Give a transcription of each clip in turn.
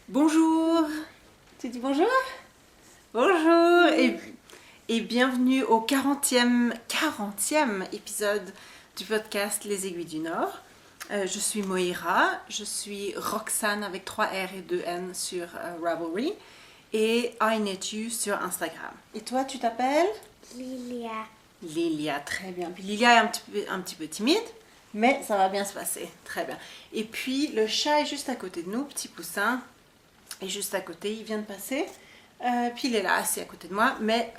Bonjour. Tu dis bonjour? Bonjour et bienvenue au 40e épisode du podcast Les Aiguilles du Nord. Je suis Moira, je suis Roxane avec 3 R et 2 N sur Ravelry et I Knit You sur Instagram. Et toi, tu t'appelles? Lilia. Lilia, très bien. Puis Lilia est un petit peu timide, mais ça va bien se passer. Très bien. Et puis le chat est juste à côté de nous, petit poussin, est juste à côté, il vient de passer. Puis il est là, assis à côté de moi, mais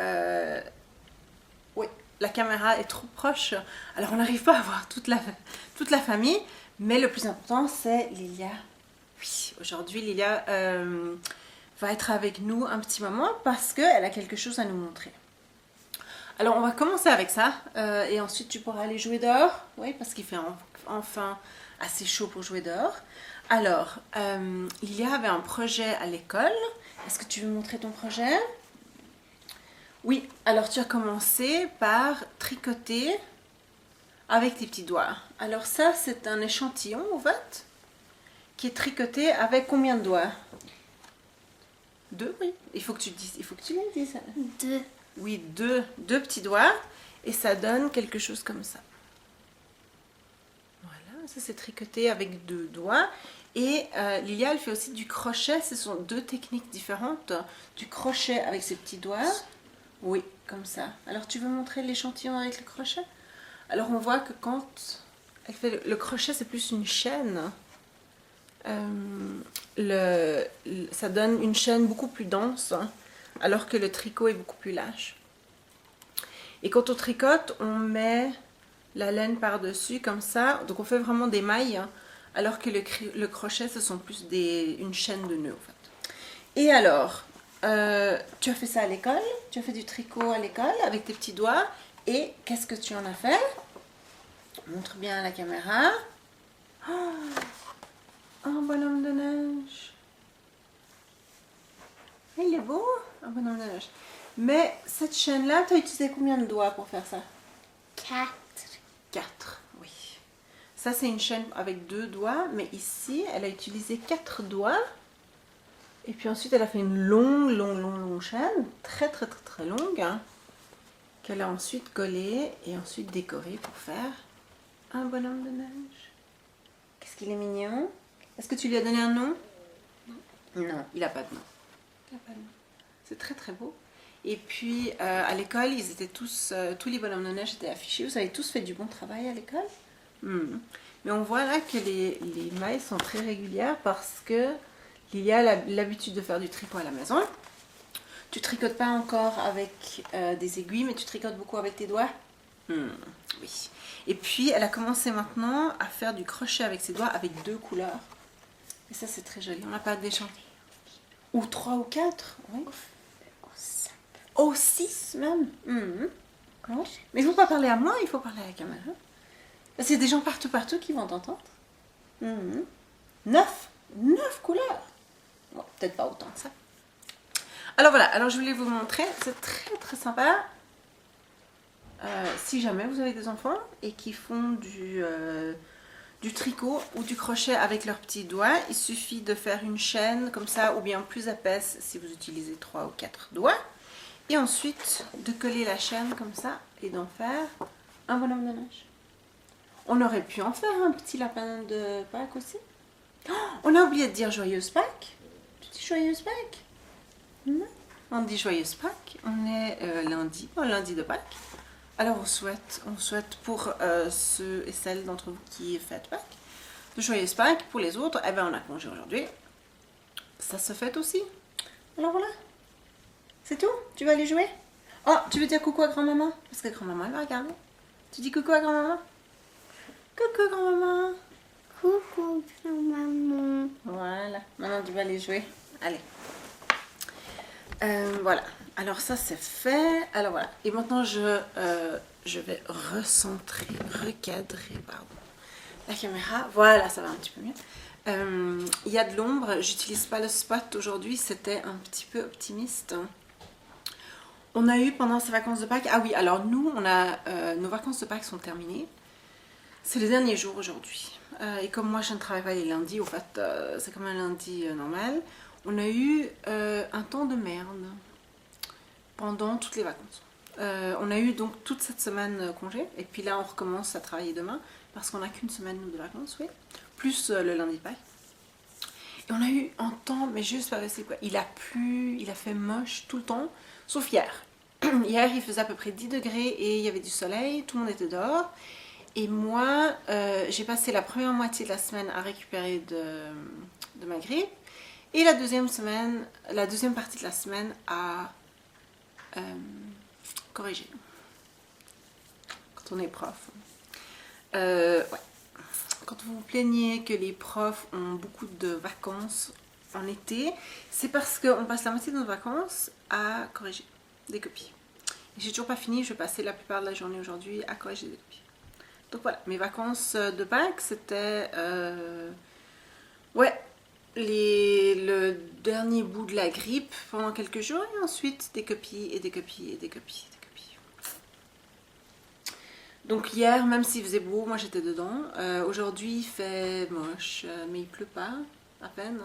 oui, la caméra est trop proche, alors on n'arrive pas à voir toute la famille, mais le plus important c'est Lilia. Oui, aujourd'hui Lilia va être avec nous un petit moment parce qu'elle a quelque chose à nous montrer. Alors on va commencer avec ça, et ensuite tu pourras aller jouer dehors, oui, parce qu'il fait enfin assez chaud pour jouer dehors. Alors, Lilia avait un projet à l'école. Est-ce que tu veux montrer ton projet? Oui, alors tu as commencé par tricoter avec tes petits doigts. Alors ça, c'est un échantillon, au fait, qui est tricoté avec combien de doigts? 2, oui. Il faut que tu le dises. 2. Oui, deux petits doigts, et ça donne quelque chose comme ça. Voilà, ça c'est tricoté avec 2 doigts. Et Lilia, elle fait aussi du crochet. Ce sont 2 techniques différentes. Du crochet avec ses petits doigts. Oui, comme ça. Alors, tu veux montrer l'échantillon avec le crochet? Alors, on voit que quand elle fait le crochet, c'est plus une chaîne. Ça donne une chaîne beaucoup plus dense, alors que le tricot est beaucoup plus lâche. Et quand on tricote, on met la laine par-dessus, comme ça. Donc, on fait vraiment des mailles. Alors que le crochet, ce sont plus une chaîne de nœuds, en fait. Et alors, tu as fait ça à l'école? Tu as fait du tricot à l'école avec tes petits doigts? Et qu'est-ce que tu en as fait? Montre bien à la caméra. Oh, un bonhomme de neige. Il est beau, un bonhomme de neige. Mais cette chaîne-là, tu as utilisé combien de doigts pour faire ça? 4. 4, oui. Ça, c'est une chaîne avec 2 doigts, mais ici, elle a utilisé 4 doigts. Et puis ensuite, elle a fait une longue chaîne, très longue, hein, qu'elle a ensuite collée et ensuite décorée pour faire un bonhomme de neige. Qu'est-ce qu'il est mignon. Est-ce que tu lui as donné un nom? Non, il n'a pas de nom. C'est très beau. Et puis, à l'école, ils étaient tous les bonhommes de neige étaient affichés. Vous avez tous fait du bon travail à l'école? Mais on voit là que les mailles sont très régulières parce que Lilia a l'habitude de faire du tricot à la maison. Tu tricotes pas encore avec des aiguilles, mais tu tricotes beaucoup avec tes doigts? Oui. Et puis, elle a commencé maintenant à faire du crochet avec ses doigts avec 2 couleurs. Et ça, c'est très joli. On n'a pas d'échantillon. Ou 3 ou 4, oui. Oh, 6 même. Mais il ne faut pas parler à moi, il faut parler à la caméra. Parce qu'il y a des gens partout qui vont t'entendre. 9 couleurs. Bon, peut-être pas autant que ça. Alors voilà, alors je voulais vous montrer, c'est très sympa. Si jamais vous avez des enfants et qui font du tricot ou du crochet avec leurs petits doigts, il suffit de faire une chaîne comme ça, ou bien plus épaisse si vous utilisez 3 ou 4 doigts. Et ensuite, de coller la chaîne comme ça et d'en faire un bonhomme de neige. On aurait pu en faire un petit lapin de Pâques aussi. Oh, on a oublié de dire joyeuse Pâques. Tu dis joyeuse Pâques? Non. On dit joyeuse Pâques. On est lundi de Pâques. Alors on souhaite pour ceux et celles d'entre vous qui fêtent Pâques, de joyeuses Pâques. Pour les autres, eh ben, on a congé aujourd'hui. Ça se fête aussi. Alors voilà. C'est tout? Tu vas aller jouer? Oh, tu veux dire coucou à grand-maman? Parce que grand-maman, elle va regarder. Tu dis coucou à grand-maman? Coucou grand-maman. Coucou, maman. Voilà. Maintenant, tu vas aller jouer. Allez. Voilà. Alors ça, c'est fait. Alors voilà. Et maintenant, je vais recadrer, la caméra. Voilà, ça va un petit peu mieux. Il y a de l'ombre. J'utilise pas le spot aujourd'hui. C'était un petit peu optimiste. On a eu pendant ces vacances de Pâques... Ah oui, alors nous, nos vacances de Pâques sont terminées. C'est le dernier jour aujourd'hui. et comme moi je ne travaille pas les lundis, au fait c'est comme un lundi normal, on a eu un temps de merde pendant toutes les vacances. On a eu donc toute cette semaine congé, et puis là on recommence à travailler demain, parce qu'on n'a qu'une semaine nous de vacances, oui, plus le lundi de Pâques. Et on a eu un temps, mais juste pas possible quoi. Il a plu, il a fait moche tout le temps, sauf hier. Hier il faisait à peu près 10 degrés et il y avait du soleil, tout le monde était dehors. Et moi, j'ai passé la première moitié de la semaine à récupérer de ma grippe. Et la deuxième partie de la semaine à corriger. Quand on est prof. Ouais. Quand vous vous plaignez que les profs ont beaucoup de vacances en été, c'est parce qu'on passe la moitié de nos vacances à corriger des copies. Et j'ai toujours pas fini, je vais passer la plupart de la journée aujourd'hui à corriger des copies. Donc voilà, mes vacances de Pâques, c'était ouais, le dernier bout de la grippe pendant quelques jours, et ensuite des copies et des copies et des copies et des copies. Donc hier, même s'il faisait beau, moi j'étais dedans. Aujourd'hui il fait moche, mais il pleut pas, à peine.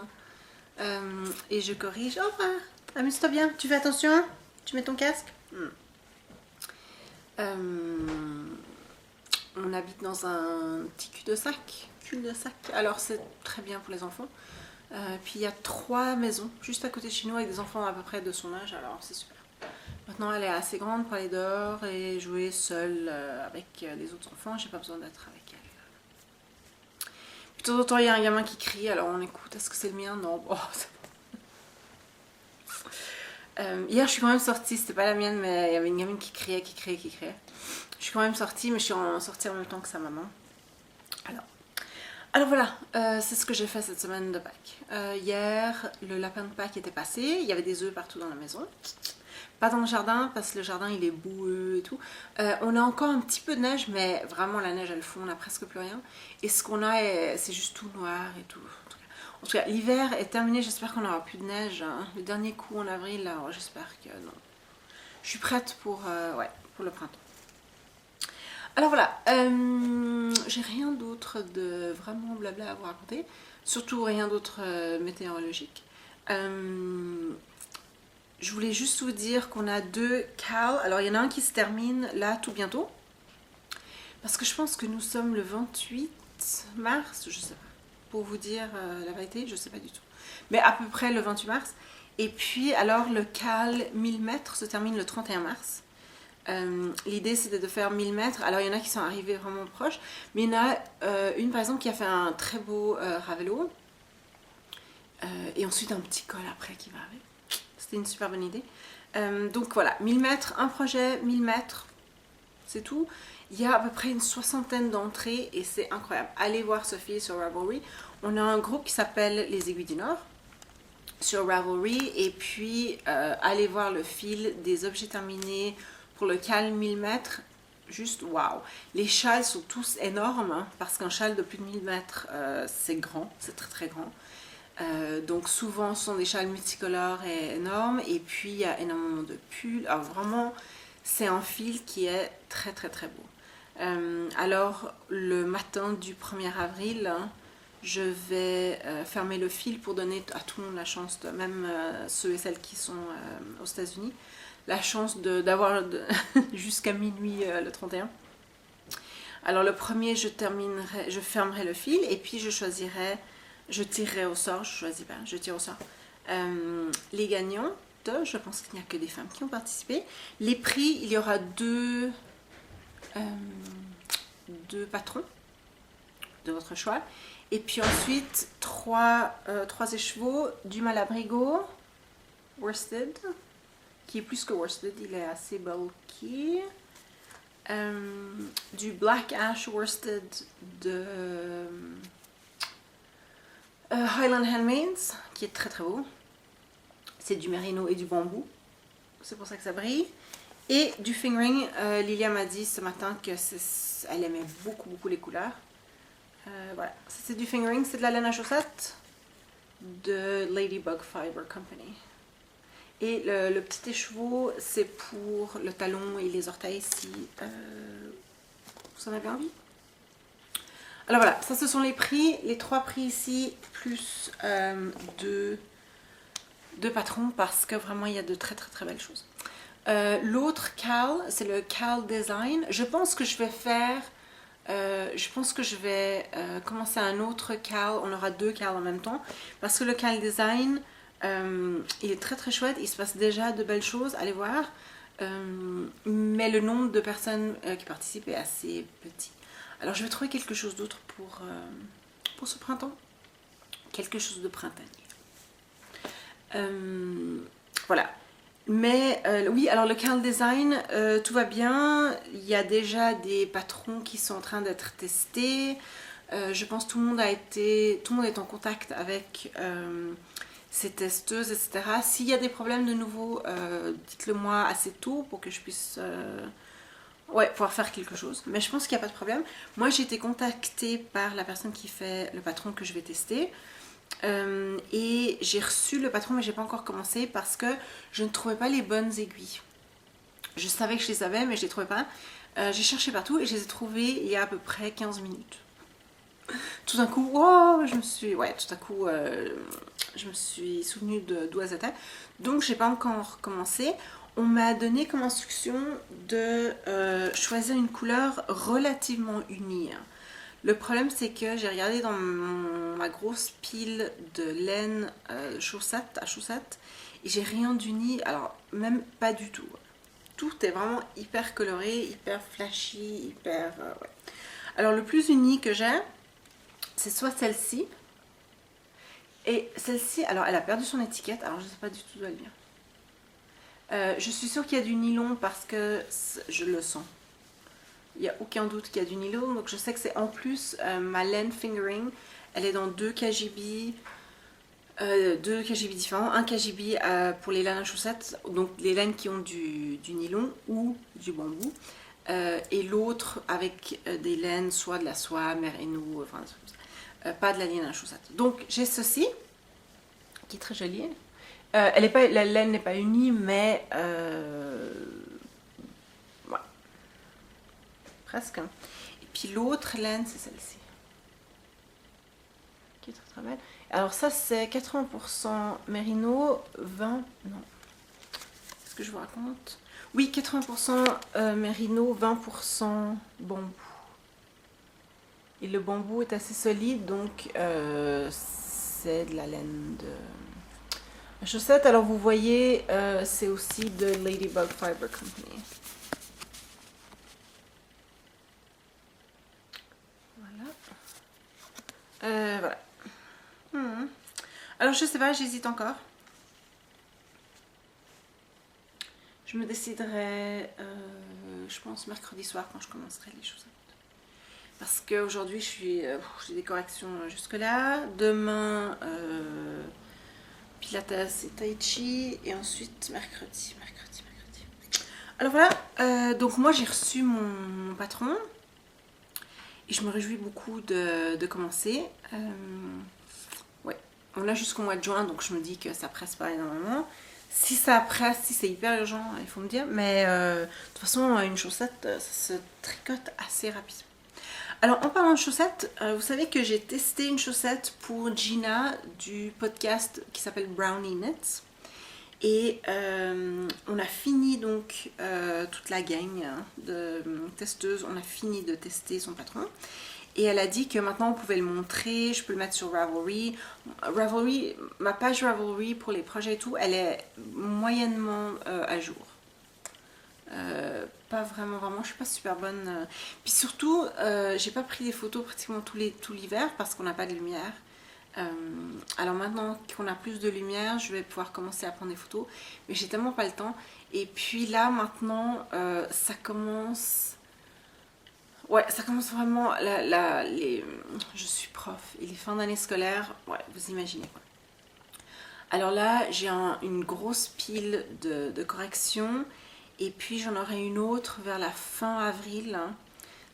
Et je corrige. Au revoir, amuse-toi bien, tu fais attention, tu mets ton casque. On habite dans un petit cul-de-sac. Alors c'est très bien pour les enfants. Puis il y a 3 maisons juste à côté de chez nous avec des enfants à peu près de son âge, alors c'est super. Maintenant elle est assez grande pour aller dehors et jouer seule avec les autres enfants, j'ai pas besoin d'être avec elle. Puis de temps en temps il y a un gamin qui crie, alors on écoute, est-ce que c'est le mien? Non, oh, c'est bon. Hier je suis quand même sortie, c'était pas la mienne, mais il y avait une gamine qui criait. Je suis quand même sortie, mais je suis sortie en même temps que sa maman. Alors voilà, c'est ce que j'ai fait cette semaine de Pâques. Hier, le lapin de Pâques était passé, il y avait des œufs partout dans la maison. Pas dans le jardin, parce que le jardin il est boueux et tout. On a encore un petit peu de neige, mais vraiment la neige elle fond, on n'a presque plus rien. Et ce qu'on a, c'est juste tout noir et tout. En tout cas, l'hiver est terminé, j'espère qu'on n'aura plus de neige. Hein. Le dernier coup en avril, alors j'espère que non. Je suis prête pour le printemps. Alors voilà, j'ai rien d'autre de vraiment blabla à vous raconter, surtout rien d'autre météorologique. Je voulais juste vous dire qu'on a 2 CAL, alors il y en a un qui se termine là tout bientôt, parce que je pense que nous sommes le 28 mars, je sais pas, pour vous dire la vérité, je sais pas du tout, mais à peu près le 28 mars, et puis alors le CAL 1000 mètres se termine le 31 mars. L'idée c'était de faire 1000 mètres, alors il y en a qui sont arrivés vraiment proches, mais il y en a une par exemple qui a fait un très beau ravello, et ensuite un petit col après qui va avec. C'était une super bonne idée. Donc voilà, 1000 mètres, un projet, 1000 mètres, c'est tout. Il y a à peu près une 60aine d'entrées et c'est incroyable. Allez voir Sophie sur Ravelry. On a un groupe qui s'appelle Les Aiguilles du Nord sur Ravelry, et puis allez voir le fil des objets terminés pour le CAL 1000 mètres, juste waouh. Les châles sont tous énormes, hein, parce qu'un châle de plus de 1000 mètres, c'est grand, c'est très très grand. Donc souvent ce sont des châles multicolores et énormes, et puis il y a énormément de pulls. Alors vraiment, c'est un fil qui est très très très beau. Alors le matin du 1er avril, hein, je vais fermer le fil pour donner à tout le monde la chance, même ceux et celles qui sont aux États-Unis, la chance d'avoir jusqu'à minuit le 31. Alors le premier, je fermerai le fil, et puis je tirerai au sort, je tire au sort les gagnants. Je pense qu'il n'y a que des femmes qui ont participé. Les prix, il y aura deux patrons de votre choix. Et puis ensuite, trois écheveaux, du Malabrigo worsted, qui est plus que worsted, il est assez bulky. Du Black Ash worsted de Highland Handmaids, qui est très très beau. C'est du mérino et du bambou, c'est pour ça que ça brille. Et du fingering, Lilia m'a dit ce matin qu'elle aimait beaucoup les couleurs. Voilà, c'est du fingering, c'est de la laine à chaussettes de Ladybug Fiber Company. Et le petit écheveau, c'est pour le talon et les orteils si vous en avez envie. Alors voilà, ça ce sont les prix, les 3 prix ici, plus deux patrons parce que vraiment il y a de très très très belles choses. L'autre Cal, c'est le Cal Design. Je pense que je vais faire, commencer un autre Cal. On aura 2 Cal en même temps parce que le Cal Design, il est très très chouette. Il se passe déjà de belles choses. Allez voir. Mais le nombre de personnes qui participent est assez petit. Alors je vais trouver quelque chose d'autre pour ce printemps. Quelque chose de printanier. Voilà. Mais oui, alors le Cal Design, tout va bien. Il y a déjà des patrons qui sont en train d'être testés. Je pense que tout le monde est en contact avec ces testeuses, etc. S'il y a des problèmes de nouveau, dites-le moi assez tôt pour que je puisse pouvoir faire quelque chose. Mais je pense qu'il n'y a pas de problème. Moi, j'ai été contactée par la personne qui fait le patron que je vais tester. Et j'ai reçu le patron mais j'ai pas encore commencé parce que je ne trouvais pas les bonnes aiguilles. Je savais que je les avais mais je les trouvais pas. J'ai cherché partout et je les ai trouvées il y a à peu près 15 minutes. Tout d'un coup, je me suis souvenue d'où elles étaient. Donc j'ai pas encore commencé. On m'a donné comme instruction de choisir une couleur relativement unie. Le problème, c'est que j'ai regardé dans ma grosse pile de laine à chaussettes et j'ai rien d'uni, alors même pas du tout. Tout est vraiment hyper coloré, hyper flashy, hyper... ouais. Alors le plus uni que j'ai, c'est soit celle-ci. Et celle-ci, alors elle a perdu son étiquette, alors je ne sais pas du tout d'où elle vient. Je suis sûre qu'il y a du nylon parce que je le sens. Il n'y a aucun doute qu'il y a du nylon, donc je sais que c'est en plus ma laine fingering, elle est dans 2 KGB, 2 KGB différents, un KGB pour les laines à chaussettes, donc les laines qui ont du nylon ou du bambou, et l'autre avec des laines, soit de la soie, merino, enfin pas de la laine à chaussettes. Donc j'ai ceci, qui est très joli. La laine n'est pas unie, mais presque. Et puis l'autre laine, c'est celle-ci. Qui est très très belle. Alors ça, c'est 80% mérino, 20... Non. Qu'est-ce que je vous raconte? Oui, 80% mérino, 20% bambou. Et le bambou est assez solide, donc c'est de la laine de chaussette. Alors vous voyez, c'est aussi de Ladybug Fiber Company. Voilà. Alors je sais pas, j'hésite encore. Je me déciderai, je pense mercredi soir quand je commencerai les chaussettes. Parce qu'aujourd'hui j'ai des corrections jusque là. Demain Pilates et Tai Chi. Et ensuite mercredi. Alors voilà, donc moi j'ai reçu mon patron. Et je me réjouis beaucoup de commencer. Ouais, on l'a jusqu'au mois de juin, donc je me dis que ça presse pas énormément. Si ça presse, si c'est hyper urgent, il faut me dire. Mais de toute façon, une chaussette, ça se tricote assez rapidement. Alors en parlant de chaussettes, vous savez que j'ai testé une chaussette pour Gina du podcast qui s'appelle Brownie Knits. Et on a fini donc, toute la gang de testeuses, on a fini de tester son patron. Et elle a dit que maintenant on pouvait le montrer, je peux le mettre sur Ravelry. Ravelry, ma page Ravelry pour les projets et tout, elle est moyennement à jour. Pas vraiment, je suis pas super bonne. Puis surtout, j'ai pas pris des photos pratiquement tout l'hiver parce qu'on n'a pas de lumière. Alors maintenant qu'on a plus de lumière, je vais pouvoir commencer à prendre des photos, mais j'ai tellement pas le temps. Et puis là maintenant, ça commence. Ouais, ça commence vraiment. Je suis prof et les fins d'année scolaire, ouais, vous imaginez quoi. Alors là, j'ai une grosse pile de corrections, et puis j'en aurai une autre vers la fin avril.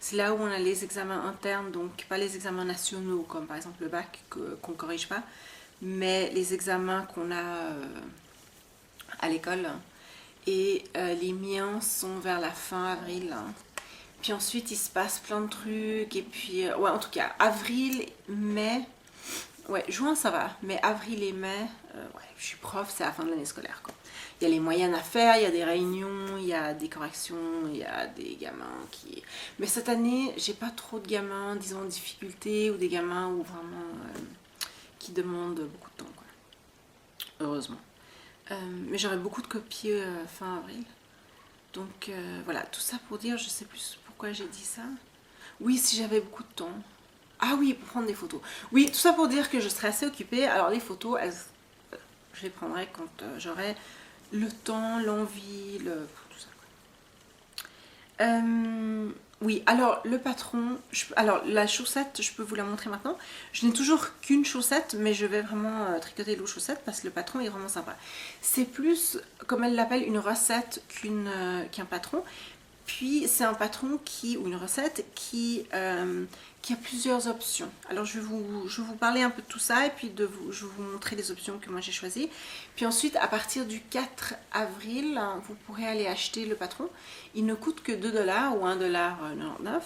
C'est là où on a les examens internes, donc pas les examens nationaux, comme par exemple le bac qu'on ne corrige pas, mais les examens qu'on a à l'école. Et les miens sont vers la fin avril. Puis ensuite, il se passe plein de trucs. Et puis, ouais, en tout cas, avril, mai. Ouais, juin, ça va. Mais avril et mai, ouais, je suis prof, c'est la fin de l'année scolaire, quoi. Il y a les moyennes à faire, il y a des réunions, il y a des corrections, il y a des gamins qui... Mais cette année, j'ai pas trop de gamins, disons, en difficulté, ou des gamins où vraiment... qui demandent beaucoup de temps, quoi. Heureusement. Mais j'aurai beaucoup de copies fin avril. Donc voilà, tout ça pour dire, je sais plus pourquoi j'ai dit ça. Oui, si j'avais beaucoup de temps. Ah oui, pour prendre des photos. Oui, tout ça pour dire que je serai assez occupée. Alors les photos, je les prendrai quand j'aurai le temps, l'envie, tout ça. Oui, alors le patron, alors la chaussette, je peux vous la montrer maintenant. Je n'ai toujours qu'une chaussette, mais je vais vraiment tricoter l'autre chaussette parce que le patron est vraiment sympa. C'est plus, comme elle l'appelle, une recette qu'un patron. Puis c'est un patron ou une recette qui a plusieurs options. Alors je vais vous parler un peu de tout ça et puis je vais vous montrer les options que moi j'ai choisies. Puis ensuite, à partir du 4 avril, vous pourrez aller acheter le patron. Il ne coûte que 2 $ ou 1,99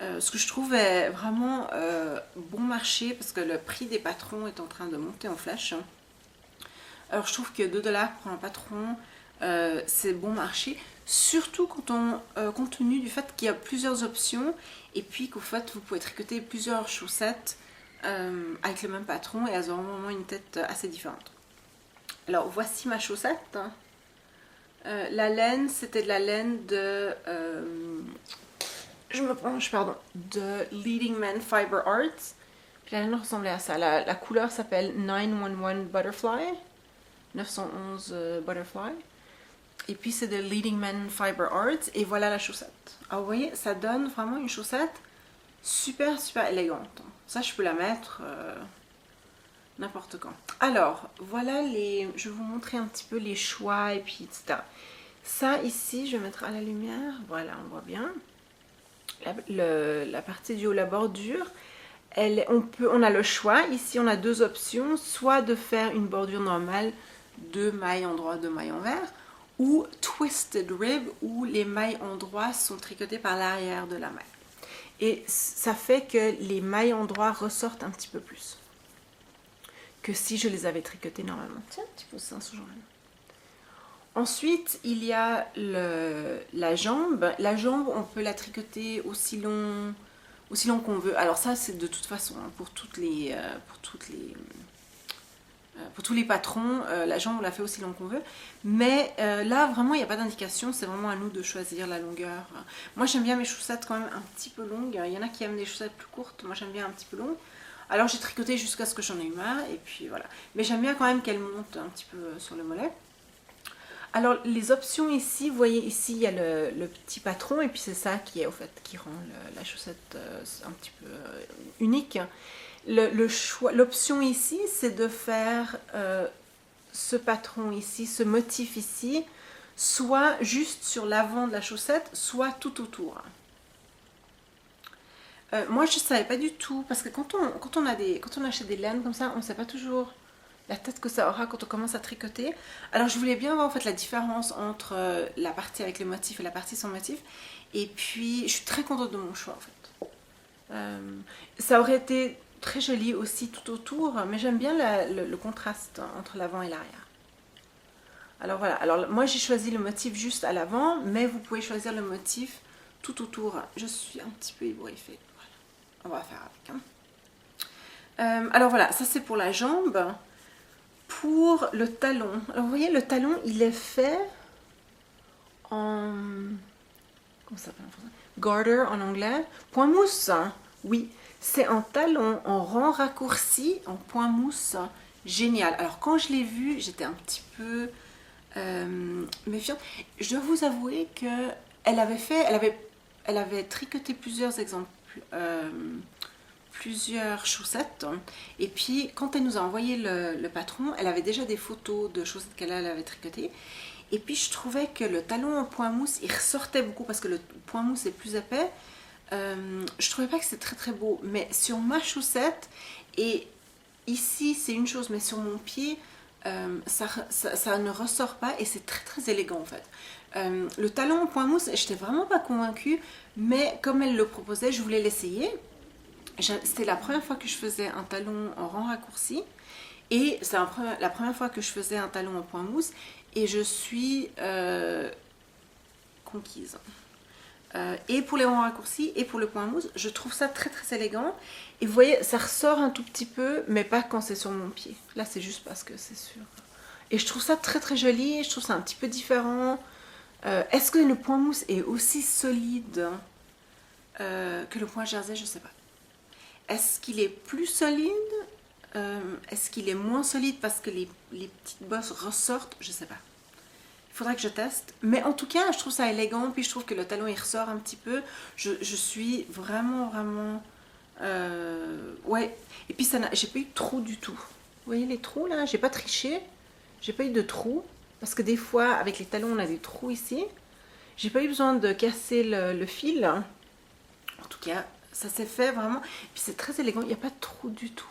$. Ce que je trouve est vraiment bon marché parce que le prix des patrons est en train de monter en flèche. Alors je trouve que 2 $ pour un patron, c'est bon marché. Surtout compte tenu du fait qu'il y a plusieurs options et puis qu'au fait vous pouvez tricoter plusieurs chaussettes avec le même patron et elles auront vraiment une tête assez différente. Alors voici ma chaussette. La laine, c'était de la laine de... je me penche, pardon. De Leading Man Fiber Arts. Puis la laine ressemblait à ça. La couleur s'appelle 911 Butterfly. 911 Butterfly. Et puis c'est de Leading Man Fiber Arts. Et voilà la chaussette. Alors vous voyez, ça donne vraiment une chaussette super élégante. Ça je peux la mettre n'importe quand. Alors voilà je vais vous montrer un petit peu les choix et puis etc. Ça ici je vais mettre à la lumière. Voilà, on voit bien. La partie du haut, la bordure. On a le choix. Ici on a deux options. Soit de faire une bordure normale, 2 mailles endroit, 2 mailles envers, ou twisted rib où les mailles endroits sont tricotées par l'arrière de la maille. Et ça fait que les mailles endroits ressortent un petit peu plus que si je les avais tricotées normalement. Tiens, tu poses ça ce genre-là. Ensuite, il y a la jambe. La jambe, on peut la tricoter aussi long qu'on veut. Alors ça, c'est de toute façon hein, pour tous les patrons, la jambe on la fait aussi long qu'on veut, mais là vraiment il n'y a pas d'indication, c'est vraiment à nous de choisir la longueur. Moi j'aime bien mes chaussettes quand même un petit peu longues, il y en a qui aiment des chaussettes plus courtes, moi j'aime bien un petit peu longues. Alors j'ai tricoté jusqu'à ce que j'en ai eu marre, et puis voilà. Mais j'aime bien quand même qu'elle monte un petit peu sur le mollet. Alors les options ici, vous voyez ici il y a le petit patron, et puis c'est ça qui est au fait qui rend la chaussette un petit peu unique. L'option ici, c'est de faire ce patron ici, ce motif ici, soit juste sur l'avant de la chaussette, soit tout autour. Moi, je ne savais pas du tout, parce que quand on achète des laines comme ça, on ne sait pas toujours la tête que ça aura quand on commence à tricoter. Alors, je voulais bien voir en fait la différence entre la partie avec le motif et la partie sans motif. Et puis, je suis très contente de mon choix en fait. Ça aurait été très joli aussi tout autour, mais j'aime bien le contraste entre l'avant et l'arrière. Alors voilà, alors moi j'ai choisi le motif juste à l'avant, mais vous pouvez choisir le motif tout autour. Je suis un petit peu ébouriffée. Voilà, on va faire avec. Hein. Alors voilà, ça c'est pour la jambe. Pour le talon, alors vous voyez le talon il est fait en... Comment ça s'appelle en français? Garter en anglais. Point mousse, oui. C'est un talon en rang raccourci, en point mousse. Génial. Alors quand je l'ai vu, j'étais un petit peu méfiante. Je dois vous avouer que elle avait tricoté plusieurs exemples, plusieurs chaussettes. Et puis quand elle nous a envoyé le patron, elle avait déjà des photos de chaussettes qu'elle avait tricotées. Et puis je trouvais que le talon en point mousse, il ressortait beaucoup parce que le point mousse est plus épais. Je trouvais pas que c'était très beau, mais sur ma chaussette, et ici c'est une chose, mais sur mon pied, ça ne ressort pas et c'est très très élégant en fait. Le talon en point mousse, j'étais vraiment pas convaincue, mais comme elle le proposait, je voulais l'essayer. C'était la première fois que je faisais un talon en rang raccourci et c'est la première fois que je faisais un talon en point mousse et je suis conquise. Et pour les rangs raccourcis et pour le point mousse, je trouve ça très très élégant. Et vous voyez, ça ressort un tout petit peu, mais pas quand c'est sur mon pied. Là, c'est juste parce que c'est sûr. Et je trouve ça très très joli, je trouve ça un petit peu différent. Est-ce que le point mousse est aussi solide que le point jersey? Je sais pas. Est-ce qu'il est plus solide? Est-ce qu'il est moins solide parce que les petites bosses ressortent? Je sais pas. Il faudrait que je teste. Mais en tout cas, je trouve ça élégant. Puis je trouve que le talon, il ressort un petit peu. Je suis vraiment, vraiment... ouais. Et puis, j'ai pas eu de trous du tout. Vous voyez les trous, là? J'ai pas triché. J'ai pas eu de trous. Parce que des fois, avec les talons, on a des trous ici. J'ai pas eu besoin de casser le fil. En tout cas, ça s'est fait vraiment. Et puis, c'est très élégant. Il n'y a pas de trous du tout.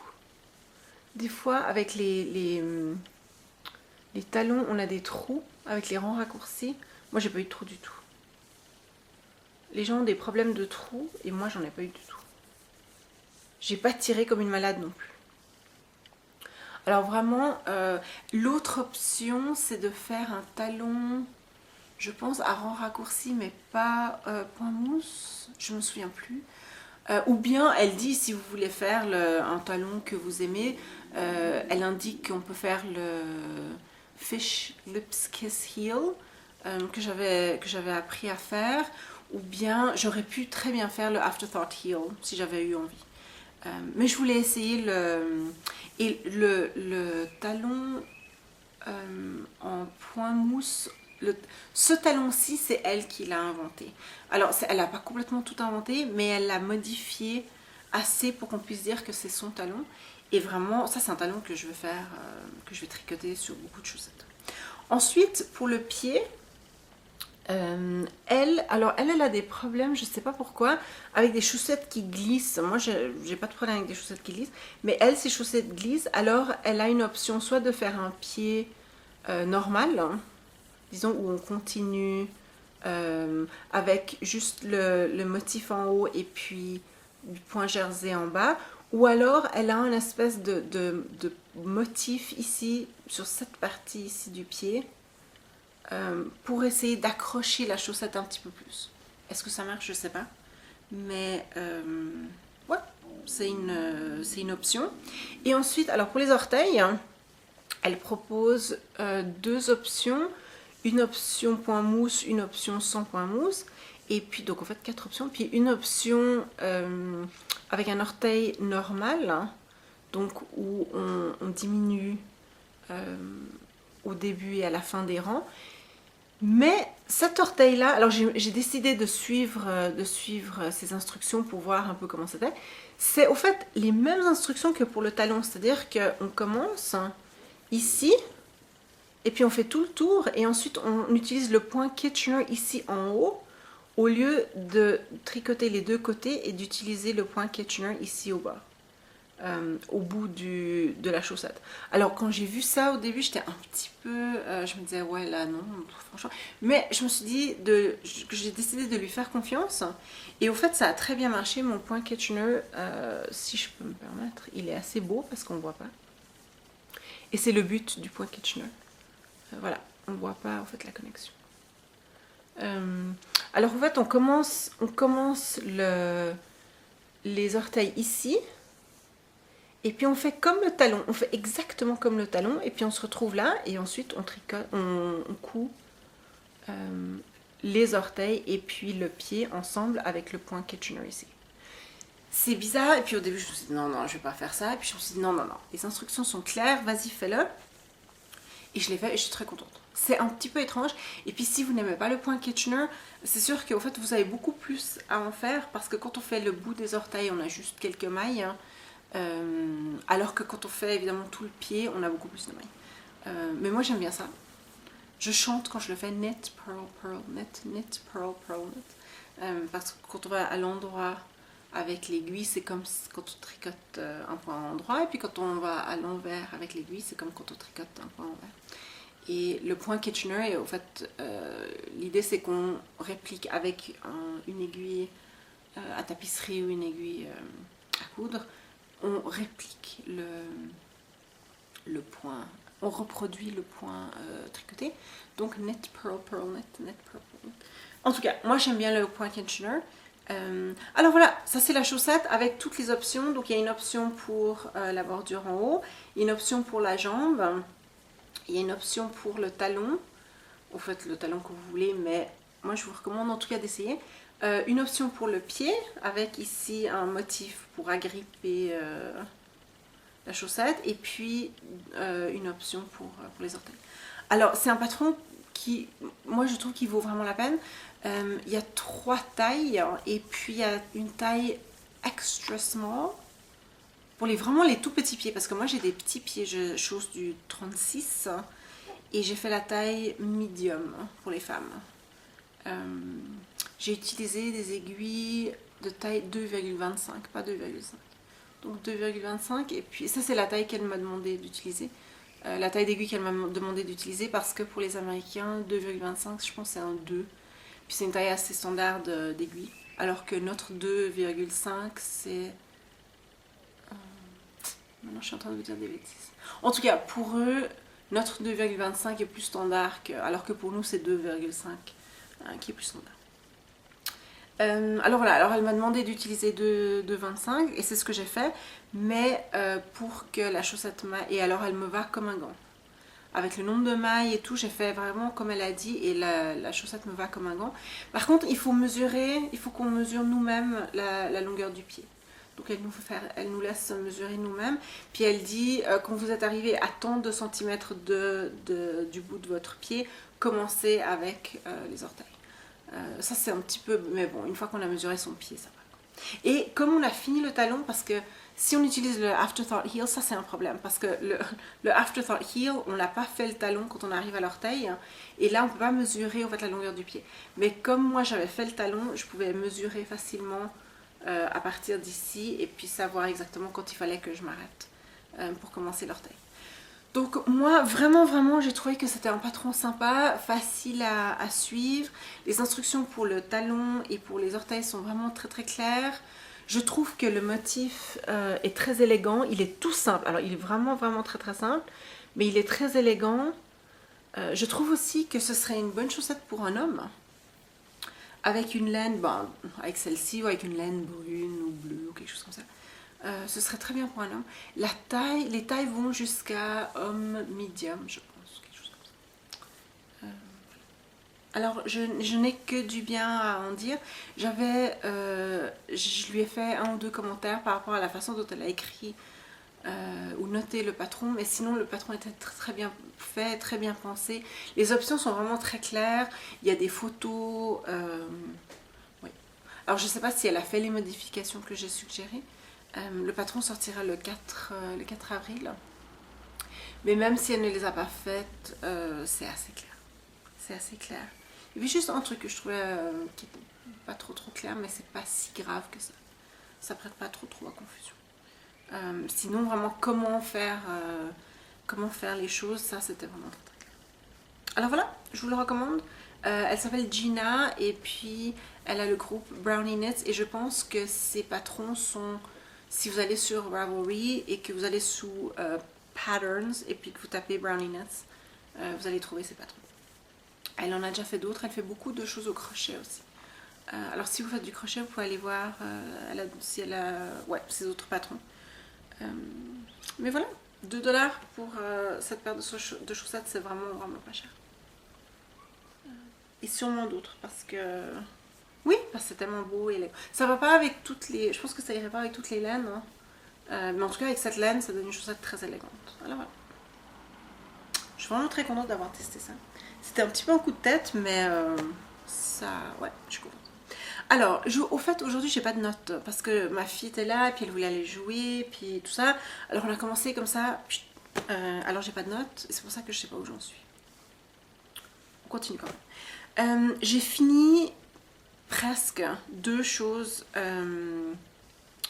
Des fois, avec les talons, on a des trous avec les rangs raccourcis. Moi, j'ai pas eu de trous du tout. Les gens ont des problèmes de trous et moi, j'en ai pas eu du tout. J'ai pas tiré comme une malade non plus. Alors vraiment, l'autre option, c'est de faire un talon, je pense, à rang raccourci, mais pas point mousse. Je me souviens plus. Ou bien, elle dit, si vous voulez faire un talon que vous aimez, elle indique qu'on peut faire le Fish Lips Kiss Heel que j'avais appris à faire, ou bien j'aurais pu très bien faire le Afterthought Heel si j'avais eu envie. Mais je voulais essayer le talon en point mousse. Ce talon-ci, c'est elle qui l'a inventé. Alors, elle n'a pas complètement tout inventé, mais elle l'a modifié assez pour qu'on puisse dire que c'est son talon. Et vraiment, ça c'est un talon que je vais faire, que je vais tricoter sur beaucoup de chaussettes. Ensuite, pour le pied, elle a des problèmes, je ne sais pas pourquoi, avec des chaussettes qui glissent. Moi, j'ai pas de problème avec des chaussettes qui glissent, mais elle, ses chaussettes glissent. Alors, elle a une option soit de faire un pied normal, hein, disons où on continue avec juste le motif en haut et puis du point jersey en bas, ou alors elle a une espèce de motif ici sur cette partie ici du pied pour essayer d'accrocher la chaussette un petit peu plus. Est-ce que ça marche? Je sais pas, mais ouais, c'est une option. Et ensuite, alors pour les orteils, elle propose deux options. Une option point mousse, une option sans point mousse, et puis donc en fait 4 options, puis une option avec un orteil normal, hein, donc où on diminue au début et à la fin des rangs. Mais cet orteil là, alors j'ai décidé de suivre ces instructions pour voir un peu comment c'était. C'est au fait les mêmes instructions que pour le talon, c'est-à-dire qu'on commence ici. Et puis on fait tout le tour et ensuite on utilise le point Kitchener ici en haut au lieu de tricoter les deux côtés et d'utiliser le point Kitchener ici au bas, au bout de la chaussette. Alors quand j'ai vu ça au début, j'étais un petit peu, je me disais ouais là non, franchement. Mais je me suis dit que j'ai décidé de lui faire confiance et au fait ça a très bien marché. Mon point Kitchener, si je peux me permettre, il est assez beau parce qu'on ne voit pas. Et c'est le but du point Kitchener. Voilà, on ne voit pas en fait la connexion. Alors en fait on commence les orteils ici et puis on fait comme le talon, on fait exactement comme le talon et puis on se retrouve là et ensuite on tricote, on coud les orteils et puis le pied ensemble avec le point Kitchener ici. C'est bizarre et puis au début je me suis dit non je vais pas faire ça et puis je me suis dit non, les instructions sont claires, vas-y fais-le. Et je l'ai fait et je suis très contente. C'est un petit peu étrange. Et puis si vous n'aimez pas le point Kitchener, c'est sûr qu'en fait vous avez beaucoup plus à en faire. Parce que quand on fait le bout des orteils, on a juste quelques mailles. Hein, alors que quand on fait évidemment tout le pied, on a beaucoup plus de mailles. Mais moi j'aime bien ça. Je chante quand je le fais knit, pearl, pearl, knit, knit, pearl, pearl, knit. Parce que quand on va à l'endroit avec l'aiguille, c'est comme quand on tricote un point à l'endroit, et puis quand on va à l'envers avec l'aiguille, c'est comme quand on tricote un point à l'envers. Et le point Kitchener, en fait, l'idée c'est qu'on réplique avec une aiguille à tapisserie ou une aiguille à coudre, on réplique le point, on reproduit le point tricoté. Donc net pearl, pearl net, net pearl, pearl net. En tout cas, moi j'aime bien le point Kitchener. Alors voilà, ça c'est la chaussette avec toutes les options. Donc il y a une option pour la bordure en haut, une option pour la jambe, il y a une option pour le talon, en fait le talon que vous voulez, mais moi je vous recommande en tout cas d'essayer. Une option pour le pied, avec ici un motif pour agripper la chaussette, et puis une option pour les orteils. Alors c'est un patron qui, moi je trouve qu'il vaut vraiment la peine. Il y a 3 tailles, et puis il y a une taille extra small pour vraiment les tout petits pieds, parce que moi j'ai des petits pieds, je chausse du 36 et j'ai fait la taille medium pour les femmes. J'ai utilisé des aiguilles de taille 2,25, pas 2,5. Donc 2,25, et puis ça c'est la taille qu'elle m'a demandé d'utiliser. La taille d'aiguille qu'elle m'a demandé d'utiliser, parce que pour les Américains, 2,25 je pense c'est un 2. Puis c'est une taille assez standard d'aiguille. Alors que notre 2,5 c'est... Maintenant je suis en train de vous dire des bêtises. En tout cas pour eux, notre 2,25 est plus standard, alors que pour nous c'est 2,5 qui est plus standard. Alors voilà, alors elle m'a demandé d'utiliser 2,25 et c'est ce que j'ai fait, mais pour que la chaussette m'aille, et alors elle me va comme un gant. Avec le nombre de mailles et tout, j'ai fait vraiment comme elle a dit, et la chaussette me va comme un gant. Par contre, il faut qu'on mesure nous-mêmes la longueur du pied. Donc elle nous laisse mesurer nous-mêmes. Puis elle dit, quand vous êtes arrivé à tant de centimètres du bout de votre pied, commencez avec les orteils. Ça c'est un petit peu, mais bon, une fois qu'on a mesuré son pied, ça va. Et comme on a fini le talon, parce que si on utilise le afterthought heel, ça c'est un problème, parce que le afterthought heel, on n'a pas fait le talon quand on arrive à l'orteil, et là on ne peut pas mesurer en fait la longueur du pied. Mais comme moi j'avais fait le talon, je pouvais mesurer facilement à partir d'ici, et puis savoir exactement quand il fallait que je m'arrête pour commencer l'orteil. Donc moi vraiment j'ai trouvé que c'était un patron sympa, facile à suivre. Les instructions pour le talon et pour les orteils sont vraiment très claires. Je trouve que le motif est très élégant, il est tout simple. Alors il est vraiment très simple, mais il est très élégant. Je trouve aussi que ce serait une bonne chaussette pour un homme. Avec une laine, avec celle-ci, ou avec une laine brune ou bleue ou quelque chose comme ça. Ce serait très bien pour un homme. Les tailles vont jusqu'à homme medium, je pense, quelque chose comme ça. Alors, je n'ai que du bien à en dire. Je lui ai fait 1 ou 2 commentaires par rapport à la façon dont elle a écrit ou noté le patron, mais sinon le patron était très bien fait, très bien pensé. Les options sont vraiment très claires. Il y a des photos. Oui. Alors, je ne sais pas si elle a fait les modifications que j'ai suggérées. Le patron sortira le 4 avril. Mais même si elle ne les a pas faites, c'est assez clair. C'est assez clair. Il y avait juste un truc que je trouvais qui n'était pas trop clair, mais c'est pas si grave que ça. Ça prête pas trop à confusion. Sinon, vraiment, comment faire les choses, ça c'était vraiment très clair. Alors voilà, je vous le recommande. Elle s'appelle Gina, et puis elle a le groupe Brownie Knits, et je pense que ses patrons sont... Si vous allez sur Ravelry et que vous allez sous Patterns et puis que vous tapez Brownie Knits, vous allez trouver ses patrons. Elle en a déjà fait d'autres, elle fait beaucoup de choses au crochet aussi. Alors si vous faites du crochet, vous pouvez aller voir si elle a ses autres patrons. Mais voilà, 2 $ pour cette paire de chaussettes, c'est vraiment pas cher. Et sûrement d'autres, parce que... Oui, parce que c'est tellement beau. Ça va pas avec toutes les... Je pense que ça irait pas avec toutes les laines. Mais en tout cas, avec cette laine, ça donne une chaussette très élégante. Alors voilà. Je suis vraiment très contente d'avoir testé ça. C'était un petit peu un coup de tête, mais ça... Ouais, je suis contente. Alors, au fait, aujourd'hui, j'ai pas de notes, parce que ma fille était là, et puis elle voulait aller jouer, puis tout ça. Alors, on a commencé comme ça. Alors, j'ai pas de notes, et c'est pour ça que je sais pas où j'en suis. On continue quand même. J'ai fini... presque 2 choses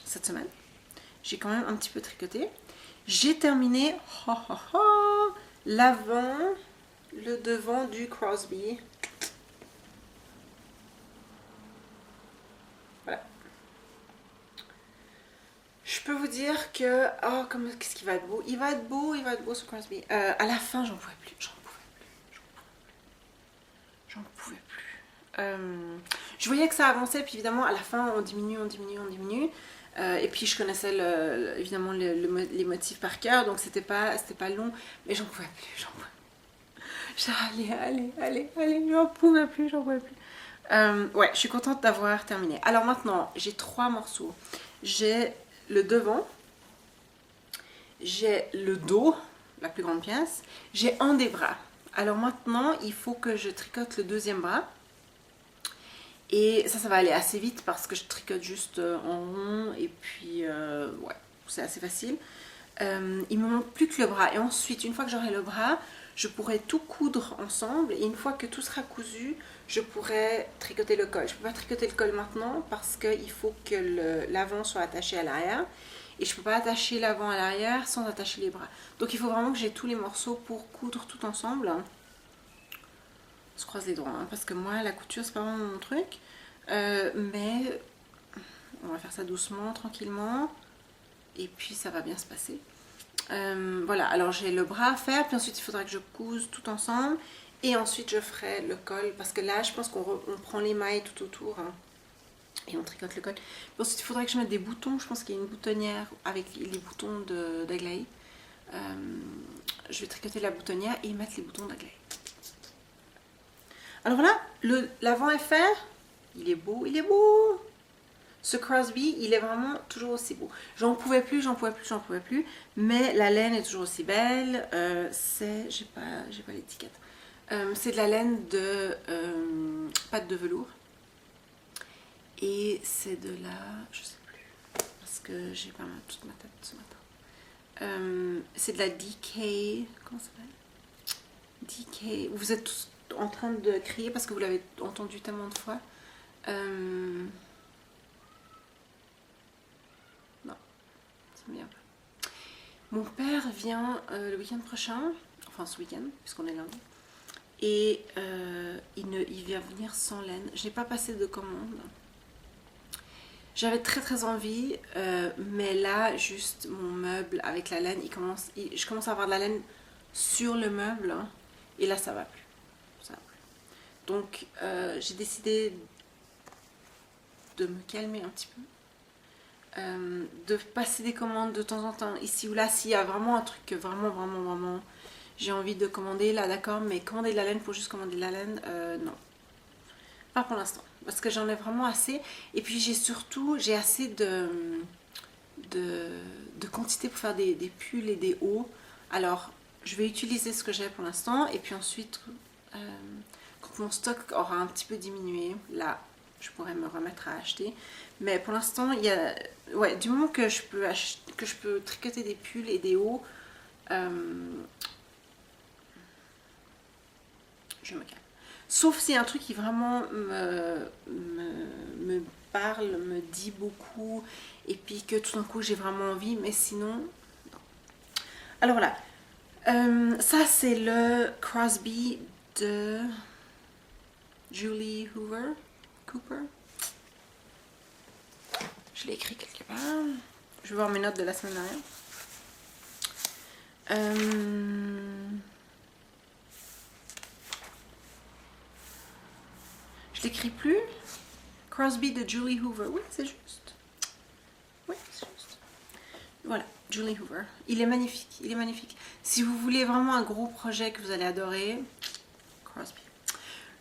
cette semaine. J'ai quand même un petit peu tricoté. J'ai terminé l'avant, le devant du Crosby. Voilà. Je peux vous dire que... Oh, qu'est-ce qu'il va être beau. Il va être beau ce Crosby. À la fin, j'en pouvais plus. J'en pouvais plus. Je voyais que ça avançait, puis évidemment, à la fin, on diminue. Et puis, je connaissais évidemment les motifs par cœur, donc c'était pas long, mais j'en pouvais plus. Allez, j'en pouvais plus. Ouais, je suis contente d'avoir terminé. Alors maintenant, j'ai 3 morceaux. J'ai le devant, j'ai le dos, la plus grande pièce, j'ai un des bras. Alors maintenant, il faut que je tricote le deuxième bras. Et ça va aller assez vite parce que je tricote juste en rond. Et puis, ouais, c'est assez facile. Il me manque plus que le bras. Et ensuite, une fois que j'aurai le bras, je pourrai tout coudre ensemble. Et une fois que tout sera cousu, je pourrai tricoter le col. Je ne peux pas tricoter le col maintenant parce qu'il faut que l'avant soit attaché à l'arrière. Et je ne peux pas attacher l'avant à l'arrière sans attacher les bras. Donc il faut vraiment que j'ai tous les morceaux pour coudre tout ensemble. On se croise les doigts, hein, parce que moi, la couture, c'est pas vraiment mon truc. Mais on va faire ça doucement, tranquillement. Et puis ça va bien se passer. Voilà, alors j'ai le bras à faire, puis ensuite il faudra que je couse tout ensemble. Et ensuite je ferai le col, parce que là je pense qu'on prend les mailles tout autour, hein, et on tricote le col. Puis ensuite il faudrait que je mette des boutons, je pense qu'il y a une boutonnière avec les boutons d'Aglaé. Je vais tricoter la boutonnière et mettre les boutons d'Aglaé. Alors voilà, l'avant est fait, il est beau. Ce Crosby, il est vraiment toujours aussi beau. J'en pouvais plus, mais la laine est toujours aussi belle. J'ai pas l'étiquette. C'est de la laine de pâte de velours. Et c'est de la... je sais plus, parce que j'ai pas toute ma tête ce matin. C'est de la DK... comment ça s'appelle? DK... Vous êtes tous en train de crier parce que vous l'avez entendu tellement de fois. Non, ça me vient pas. Mon père vient le week-end prochain, enfin ce week-end, puisqu'on est lundi. Et il vient venir sans laine. Je n'ai pas passé de commande. J'avais très envie, mais là, juste mon meuble avec la laine, je commence à avoir de la laine sur le meuble, hein, et là, ça va plus. Donc, j'ai décidé de me calmer un petit peu, de passer des commandes de temps en temps, ici ou là, s'il y a vraiment un truc que vraiment, j'ai envie de commander, là, d'accord, mais commander de la laine pour juste commander de la laine, non. Pas pour l'instant, parce que j'en ai vraiment assez. Et puis j'ai assez de quantité pour faire des pulls et des hauts. Alors, je vais utiliser ce que j'ai pour l'instant. Et puis ensuite, quand mon stock aura un petit peu diminué, là, je pourrais me remettre à acheter. Mais pour l'instant, il y a... ouais, du moment que je peux tricoter des pulls et des hauts, je me calme. Sauf si un truc qui vraiment me parle, me dit beaucoup, et puis que tout d'un coup j'ai vraiment envie, mais sinon, non. Alors voilà, ça c'est le Crosby de Julie Cooper. Je l'ai écrit quelque part. Je vais voir mes notes de la semaine dernière. Je l'écris plus. Crosby de Julie Hoover. Oui, c'est juste. Voilà, Julie Hoover. Il est magnifique. Si vous voulez vraiment un gros projet que vous allez adorer, Crosby.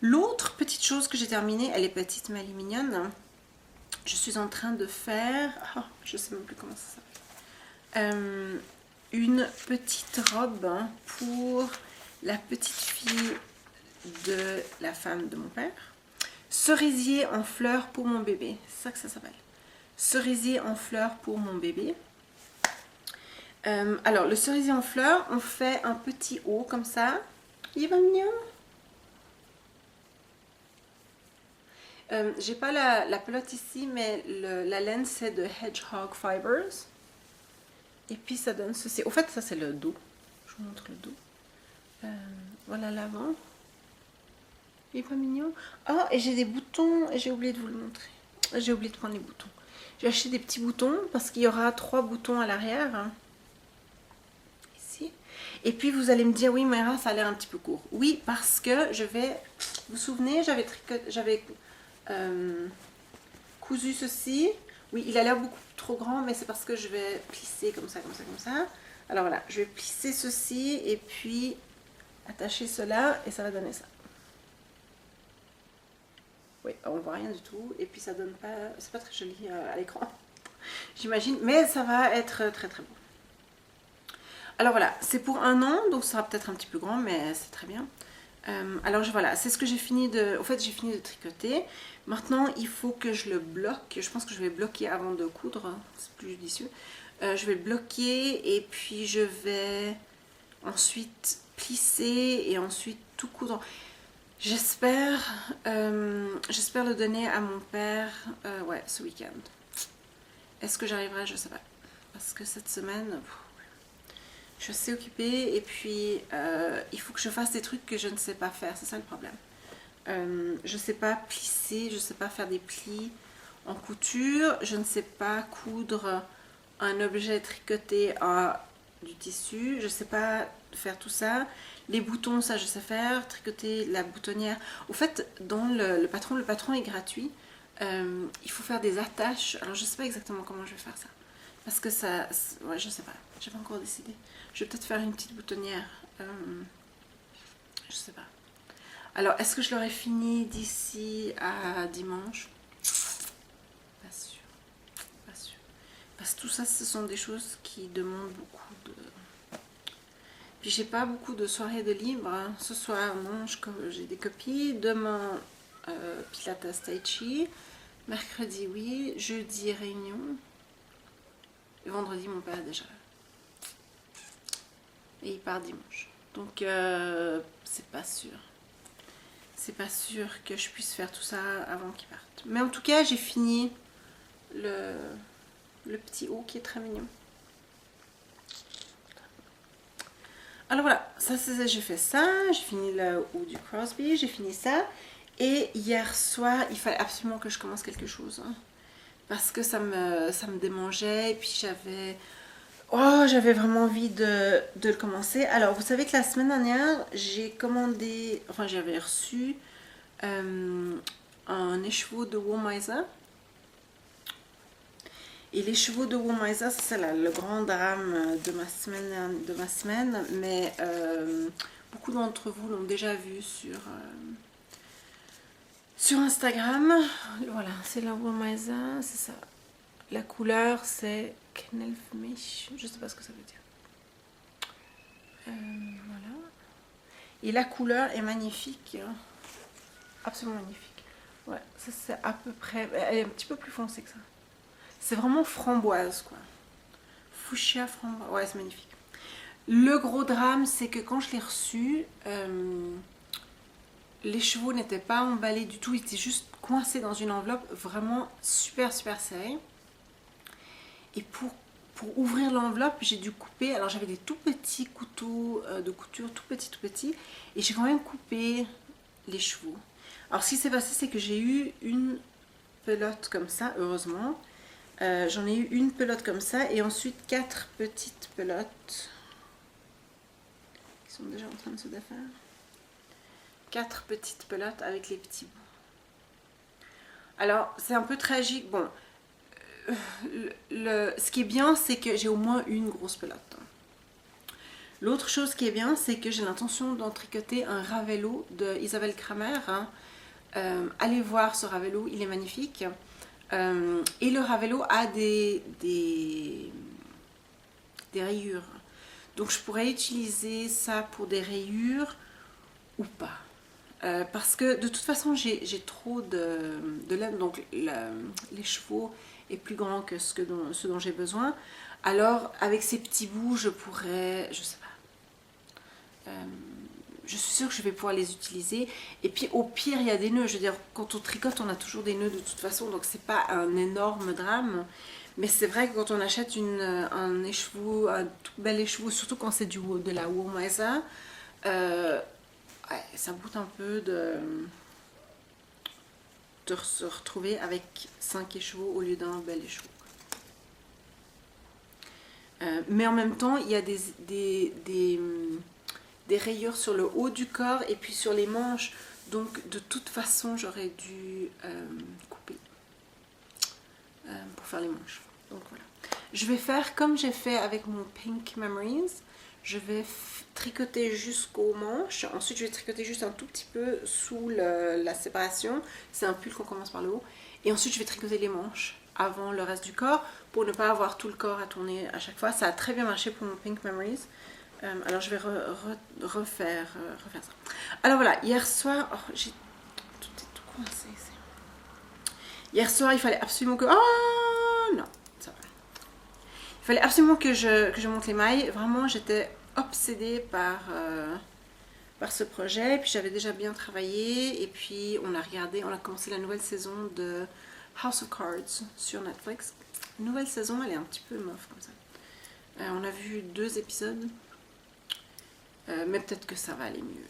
L'autre petite chose que j'ai terminée, elle est petite mais elle est mignonne. Je suis en train de faire... oh, je sais même plus comment ça s'appelle. Une petite robe pour la petite fille de la femme de mon père. Cerisier en fleurs pour mon bébé, c'est ça que ça s'appelle. Cerisier en fleurs pour mon bébé. Alors le cerisier en fleurs, on fait un petit haut comme ça. Il va mignon. J'ai pas la pelote ici, mais la laine c'est de Hedgehog Fibers. Et puis ça donne ceci. Au fait, ça c'est le dos. Je vous montre le dos. Voilà l'avant. Il est pas mignon. Oh, et j'ai des boutons. J'ai oublié de vous le montrer. J'ai oublié de prendre les boutons. J'ai acheté des petits boutons parce qu'il y aura 3 boutons à l'arrière. Ici. Et puis vous allez me dire, oui, Mayra, ça a l'air un petit peu court. Oui, parce que je vais... Vous vous souvenez, j'avais cousu ceci. Oui, il a l'air beaucoup trop grand, mais c'est parce que je vais plisser comme ça, comme ça, comme ça. Alors voilà, je vais plisser ceci et puis attacher cela et ça va donner ça. Oui, on voit rien du tout et puis ça donne pas, c'est pas très joli à l'écran, j'imagine, mais ça va être très très beau. Alors voilà, c'est pour 1 an, donc ça sera peut-être un petit peu grand, mais c'est très bien. Alors voilà, c'est ce que j'ai fini de... En fait, j'ai fini de tricoter. Maintenant, il faut que je le bloque. Je pense que je vais bloquer avant de coudre. C'est plus judicieux. Je vais le bloquer et puis je vais ensuite plisser et ensuite tout coudre. J'espère le donner à mon père ouais, ce week-end. Est-ce que j'arriverai? Je sais pas. Parce que cette semaine... je suis assez occupée et puis il faut que je fasse des trucs que je ne sais pas faire, c'est ça le problème. Je ne sais pas plisser, je ne sais pas faire des plis en couture, je ne sais pas coudre un objet tricoté à du tissu, je ne sais pas faire tout ça. Les boutons, ça je sais faire, tricoter la boutonnière. Au fait, dans le patron est gratuit, il faut faire des attaches, alors je ne sais pas exactement comment je vais faire ça. Parce que ça, ouais, je sais pas, j'ai pas encore décidé. Je vais peut-être faire une petite boutonnière. Je sais pas. Alors, est-ce que je l'aurai fini d'ici à dimanche? Pas sûr. Pas sûr. Parce que tout ça, ce sont des choses qui demandent beaucoup de... Puis j'ai pas beaucoup de soirées de libre. Hein. Ce soir, non, j'ai des copies. Demain, Pilates Tai Chi. Mercredi, oui. Jeudi, réunion. Et vendredi, mon père est déjà là. Et il part dimanche. Donc, c'est pas sûr. C'est pas sûr que je puisse faire tout ça avant qu'il parte. Mais en tout cas, j'ai fini le petit haut qui est très mignon. Alors voilà, ça j'ai fait ça. J'ai fini le haut du Crosby. J'ai fini ça. Et hier soir, il fallait absolument que je commence quelque chose. Hein, parce que ça me démangeait. Et puis j'avais vraiment envie de le commencer. Alors, vous savez que la semaine dernière, j'ai commandé, enfin, j'avais reçu un écheveau de Woolmizer. Et l'écheveau de Woolmizer, c'est le grand drame de ma semaine. Mais beaucoup d'entre vous l'ont déjà vu sur Instagram. Voilà, c'est la Woolmizer, c'est ça. La couleur, c'est Knelfmish, je sais pas ce que ça veut dire. Voilà. Et la couleur est magnifique. Absolument magnifique. Ouais, ça c'est à peu près... Elle est un petit peu plus foncée que ça. C'est vraiment framboise, quoi. Fuchsia framboise. Ouais, c'est magnifique. Le gros drame, c'est que quand je l'ai reçu, les chevaux n'étaient pas emballés du tout. Ils étaient juste coincés dans une enveloppe vraiment super, super serrée. Et pour ouvrir l'enveloppe, j'ai dû couper. Alors j'avais des tout petits couteaux de couture, tout petits. Et j'ai quand même coupé les chevaux. Alors ce qui s'est passé, c'est que j'ai eu une pelote comme ça, heureusement. J'en ai eu une pelote comme ça. Et ensuite 4 petites pelotes. Qui sont déjà en train de se défaire. 4 petites pelotes avec les petits bouts. Alors c'est un peu tragique. Bon. Ce qui est bien, c'est que j'ai au moins une grosse pelote. L'autre chose qui est bien, c'est que j'ai l'intention d'en tricoter un Ravello de Isabelle Kramer. Hein. Allez voir ce Ravello, il est magnifique. Et le Ravello a des rayures. Donc je pourrais utiliser ça pour des rayures ou pas. Parce que de toute façon, j'ai trop de laine, donc les chevaux est plus grand que ce dont j'ai besoin. Alors avec ces petits bouts, je pourrais, je sais pas, je suis sûre que je vais pouvoir les utiliser. Et puis au pire, il y a des nœuds. Je veux dire, quand on tricote, on a toujours des nœuds de toute façon. Donc c'est pas un énorme drame. Mais c'est vrai que quand on achète un écheveau, un tout bel écheveau, surtout quand c'est de la Womesa, ouais, ça goûte un peu de se retrouver avec 5 écheveaux au lieu d'un bel écheveau. Mais en même temps, il y a des rayures sur le haut du corps et puis sur les manches. Donc de toute façon, j'aurais dû couper pour faire les manches. Donc voilà. Je vais faire comme j'ai fait avec mon Pink Memories. Je vais tricoter jusqu'aux manches. Ensuite, je vais tricoter juste un tout petit peu sous la séparation. C'est un pull qu'on commence par le haut. Et ensuite, je vais tricoter les manches avant le reste du corps pour ne pas avoir tout le corps à tourner à chaque fois. Ça a très bien marché pour mon Pink Memories. Alors, je vais refaire ça. Alors voilà, hier soir... Oh, j'ai tout coincé. Hier soir, il fallait absolument que... Oh non, ça va. Il fallait absolument que je monte les mailles. Vraiment, j'étais obsédée par ce projet. Et puis j'avais déjà bien travaillé. Et puis on a commencé la nouvelle saison de House of Cards sur Netflix. Nouvelle saison, elle est un petit peu mof comme ça. On a vu 2 épisodes. Mais peut-être que ça va aller mieux.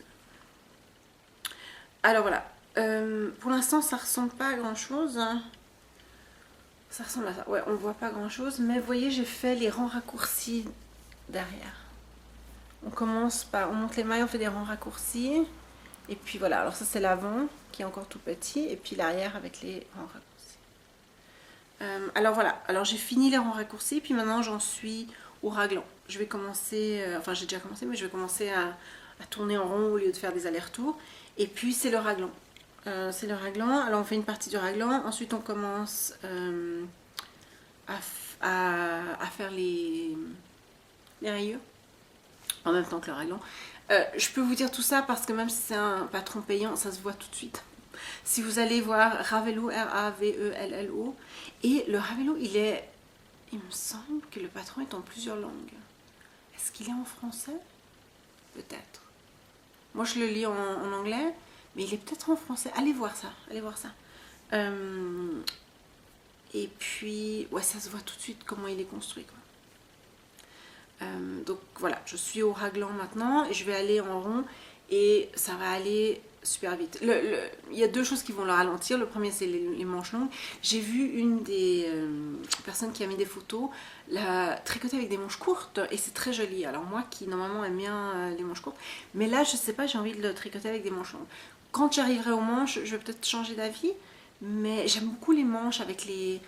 Alors voilà. Pour l'instant, ça ressemble pas à grand chose. Ça ressemble à ça. Ouais, on voit pas grand chose. Mais vous voyez, j'ai fait les rangs raccourcis derrière. On monte les mailles, on fait des rangs raccourcis. Et puis voilà, alors ça c'est l'avant qui est encore tout petit. Et puis l'arrière avec les rangs raccourcis. Alors voilà, alors j'ai fini les rangs raccourcis. Puis maintenant j'en suis au raglan. Je vais commencer, enfin j'ai déjà commencé, mais je vais commencer à tourner en rond au lieu de faire des allers-retours. Et puis c'est le raglan. C'est le raglan. Alors on fait une partie du raglan. Ensuite on commence à faire les rayures en même temps que le raglan. Je peux vous dire tout ça parce que même si c'est un patron payant, ça se voit tout de suite. Si vous allez voir Ravello, R-A-V-E-L-L-O, et le Ravello, il me semble que le patron est en plusieurs langues. Est-ce qu'il est en français? Peut-être. Moi je le lis en anglais, mais il est peut-être en français. Allez voir ça, allez voir ça. Et puis, ouais, ça se voit tout de suite comment il est construit, quoi. Donc voilà, je suis au raglan maintenant et je vais aller en rond et ça va aller super vite. Il y a 2 choses qui vont le ralentir. Le premier, c'est les manches longues. J'ai vu une des personnes qui a mis des photos la tricoter avec des manches courtes et c'est très joli. Alors moi qui normalement aime bien les manches courtes, mais là je sais pas, j'ai envie de le tricoter avec des manches longues. Quand j'arriverai aux manches, je vais peut-être changer d'avis, mais j'aime beaucoup les manches avec les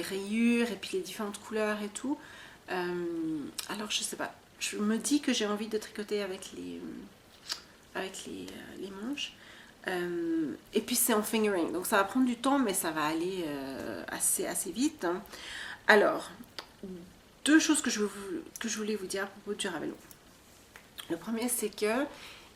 rayures et puis les différentes couleurs et tout. Alors je sais pas, je me dis que j'ai envie de tricoter avec les manches. Et puis c'est en fingering, donc ça va prendre du temps, mais ça va aller assez vite. Alors, 2 choses que je voulais vous dire à propos du Ravello. Le premier, c'est que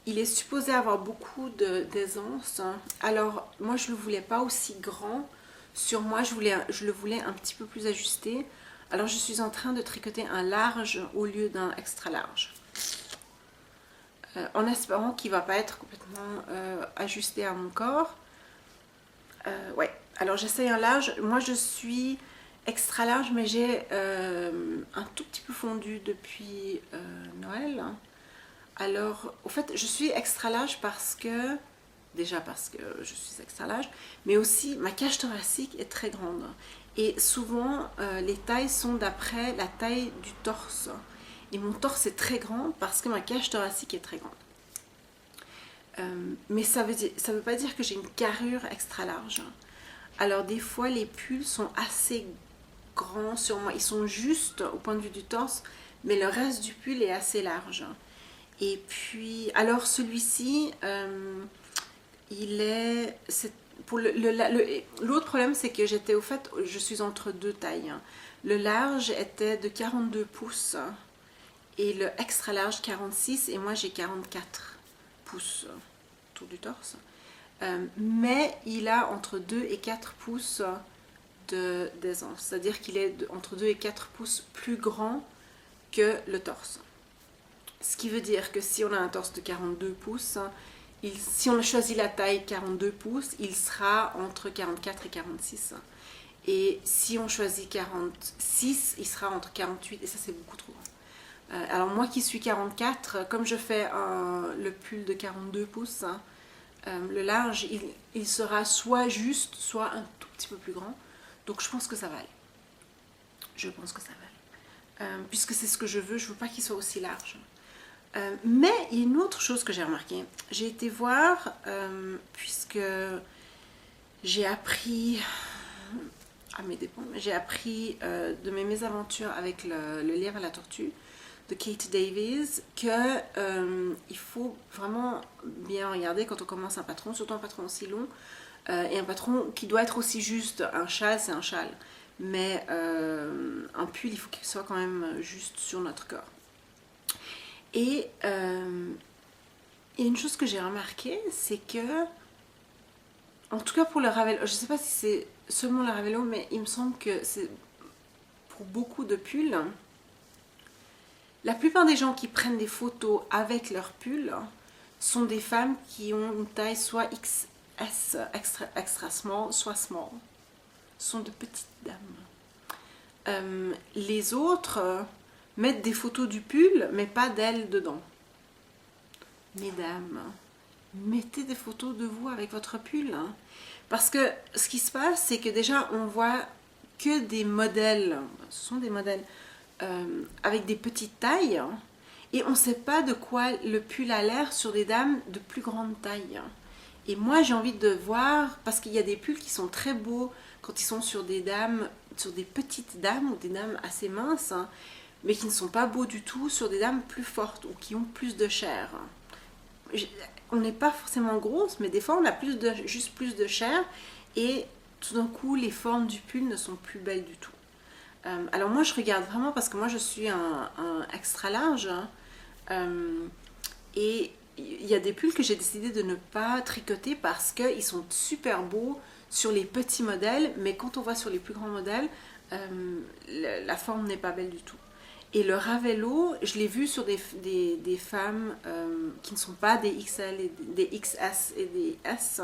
il est supposé avoir beaucoup d'aisance. Alors moi je le voulais pas aussi grand. Sur moi je le voulais un petit peu plus ajusté. Alors je suis en train de tricoter un large au lieu d'un extra large. En espérant qu'il ne va pas être complètement ajusté à mon corps. Ouais, alors j'essaye un large. Moi je suis extra large, mais j'ai un tout petit peu fondu depuis Noël. Alors, au fait, je suis extra large déjà parce que je suis extra large, mais aussi ma cage thoracique est très grande. Et souvent, les tailles sont d'après la taille du torse. Et mon torse est très grand parce que ma cage thoracique est très grande. Mais ça veut pas dire que j'ai une carrure extra large. Alors des fois, les pulls sont assez grands sur moi. Ils sont juste au point de vue du torse, mais le reste du pull est assez large. Et puis, alors celui-ci, l'autre problème, c'est que je suis entre 2 tailles. Le large était de 42 pouces et le extra large 46 et moi j'ai 44 pouces autour du torse. Mais il a entre 2 et 4 pouces d'aisance, c'est-à-dire qu'il est entre 2 et 4 pouces plus grand que le torse. Ce qui veut dire que si on a un torse de 42 pouces, si on a choisi la taille 42 pouces, il sera entre 44 et 46. Et si on choisit 46, il sera entre 48, et ça c'est beaucoup trop. Alors moi qui suis 44, comme je fais le pull de 42 pouces, le large, il sera soit juste, soit un tout petit peu plus grand. Donc je pense que ça va aller. Je pense que ça va aller. Puisque c'est ce que je veux pas qu'il soit aussi large. Mais il y a une autre chose que j'ai remarqué. J'ai été voir, puisque j'ai appris, à mes dépens, j'ai appris de mes mésaventures avec le lièvre à la tortue de Kate Davies, que il faut vraiment bien regarder quand on commence un patron, surtout un patron aussi long, et un patron qui doit être aussi juste. Un châle, c'est un châle, mais un pull, il faut qu'il soit quand même juste sur notre corps. Et il y a une chose que j'ai remarqué, c'est que, en tout cas pour le Ravello, je ne sais pas si c'est seulement le Ravello, mais il me semble que c'est pour beaucoup de pulls, la plupart des gens qui prennent des photos avec leur pull sont des femmes qui ont une taille soit XS, extra small, soit small. Ce sont de petites dames. Les autres mettre des photos du pull, mais pas d'elles dedans. Mesdames, mettez des photos de vous avec votre pull. Parce que ce qui se passe, c'est que déjà, on voit que des modèles, ce sont des modèles avec des petites tailles, et on ne sait pas de quoi le pull a l'air sur des dames de plus grande taille. Et moi, j'ai envie de voir, parce qu'il y a des pulls qui sont très beaux quand ils sont sur des dames, sur des petites dames ou des dames assez minces, mais qui ne sont pas beaux du tout sur des dames plus fortes ou qui ont plus de chair. On n'est pas forcément grosse, mais des fois on a juste plus de chair, et tout d'un coup les formes du pull ne sont plus belles du tout. Alors moi je regarde vraiment, parce que moi je suis un extra large, et il y a des pulls que j'ai décidé de ne pas tricoter parce qu'ils sont super beaux sur les petits modèles, mais quand on voit sur les plus grands modèles, la forme n'est pas belle du tout. Et le Ravello, je l'ai vu sur des femmes qui ne sont pas des XL, des XS et des S.